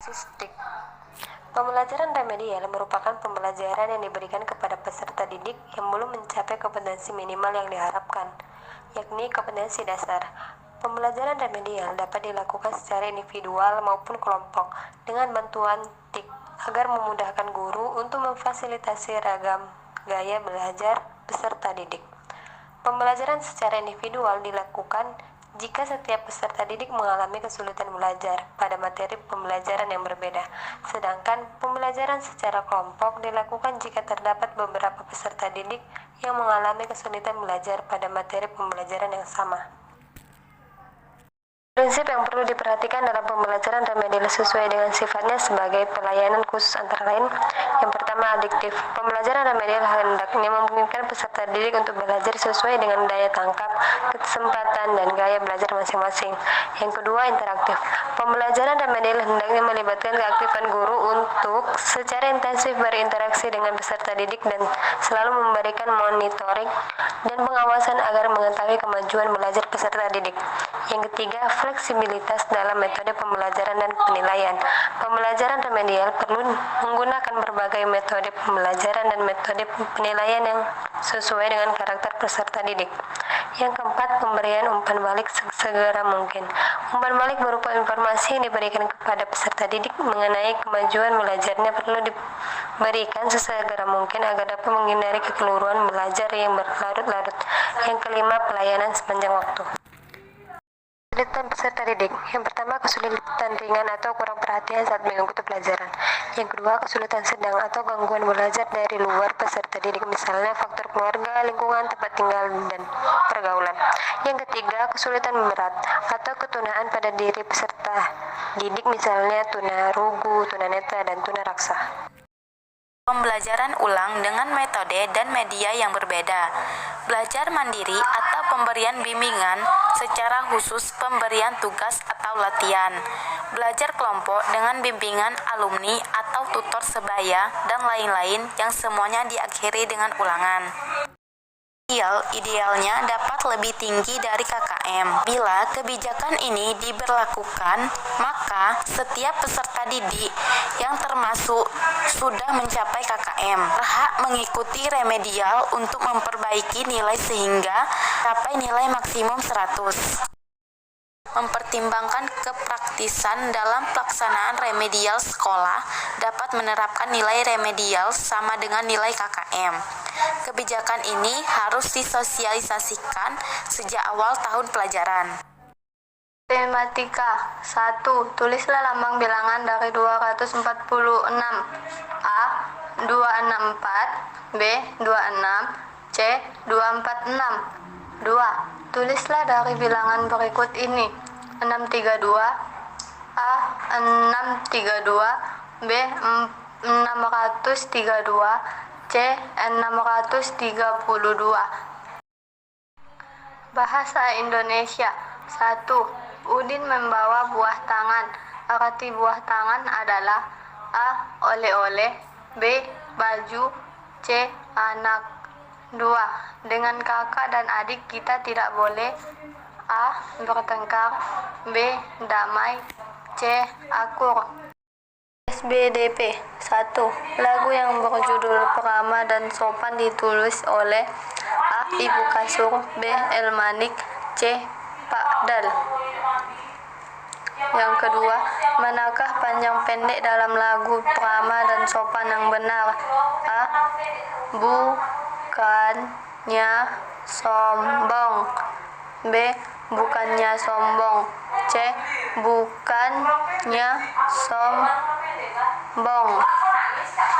Sistik. Pembelajaran remedial merupakan pembelajaran yang diberikan kepada peserta didik yang belum mencapai kompetensi minimal yang diharapkan, yakni kompetensi dasar. Pembelajaran remedial dapat dilakukan secara individual maupun kelompok dengan bantuan TIK agar memudahkan guru untuk memfasilitasi ragam gaya belajar peserta didik. Pembelajaran secara individual dilakukan jika setiap peserta didik mengalami kesulitan belajar pada materi pembelajaran yang berbeda, sedangkan pembelajaran secara kelompok dilakukan jika terdapat beberapa peserta didik yang mengalami kesulitan belajar pada materi pembelajaran yang sama. Prinsip yang perlu diperhatikan dalam pembelajaran remedial sesuai dengan sifatnya sebagai pelayanan khusus antara lain. Yang pertama, adiktif. Pembelajaran remedial hendaknya memungkinkan peserta didik untuk belajar sesuai dengan daya tangkap, kesempatan, dan gaya belajar masing-masing. Yang kedua, interaktif. Pembelajaran remedial hendaknya melibatkan keaktifan guru untuk secara intensif berinteraksi dengan peserta didik dan selalu memberikan monitoring dan pengawasan agar mengetahui kemajuan belajar peserta didik. Yang ketiga, fleksibilitas dalam metode pembelajaran dan penilaian. Pembelajaran remedial perlu menggunakan berbagai metode pembelajaran dan metode penilaian yang sesuai dengan karakter peserta didik. Yang keempat, pemberian umpan balik segera mungkin. Umpan balik berupa informasi yang diberikan kepada peserta didik mengenai kemajuan belajarnya perlu diberikan sesegera mungkin agar dapat menghindari kekeliruan belajar yang berlarut-larut. Yang kelima, pelayanan sepanjang waktu. Kesulitan peserta didik. Yang pertama, kesulitan ringan atau kurang perhatian saat mengikuti pelajaran. Yang kedua, kesulitan sedang atau gangguan belajar dari luar peserta didik, misalnya faktor keluarga, lingkungan, tempat tinggal, dan pergaulan. Yang ketiga, kesulitan berat atau ketunaan pada diri peserta didik, misalnya tunarugu, tunanetra, dan tunaraksa. Pembelajaran ulang dengan metode dan media yang berbeda. Belajar mandiri atau pemberian bimbingan secara khusus, pemberian tugas atau latihan. Belajar kelompok dengan bimbingan alumni atau tutor sebaya dan lain-lain yang semuanya diakhiri dengan ulangan. Idealnya dapat lebih tinggi dari KKM. Bila kebijakan ini diberlakukan, maka setiap peserta didik yang termasuk sudah mencapai KKM berhak mengikuti remedial untuk memperbaiki nilai sehingga capai nilai maksimum 100. Mempertimbangkan kepraktisan dalam pelaksanaan remedial, sekolah dapat menerapkan nilai remedial sama dengan nilai KKM. Kebijakan ini harus disosialisasikan sejak awal tahun pelajaran. Tematika 1. Tulislah lambang bilangan dari 246. A. 264, B. 26, C. 246. 2. Tulislah dari bilangan berikut ini: 632, A. 632, B. 632, C. 632. Bahasa Indonesia 1. Udin membawa buah tangan. Arti buah tangan adalah: A. Oleh-oleh, B. Baju, C. Anak. 2. Dengan kakak dan adik kita tidak boleh: A. Bertengkar, B. Damai, C. Akur. SBDP 1. Lagu yang berjudul Perama dan Sopan ditulis oleh: A. Ibu Kasur, B. Elmanik, C. Pak Dal. Yang kedua, manakah panjang pendek dalam lagu Perama dan Sopan yang benar? A. Bukannya sombong, B. Bukannya sombong, C. Bukannya sombong.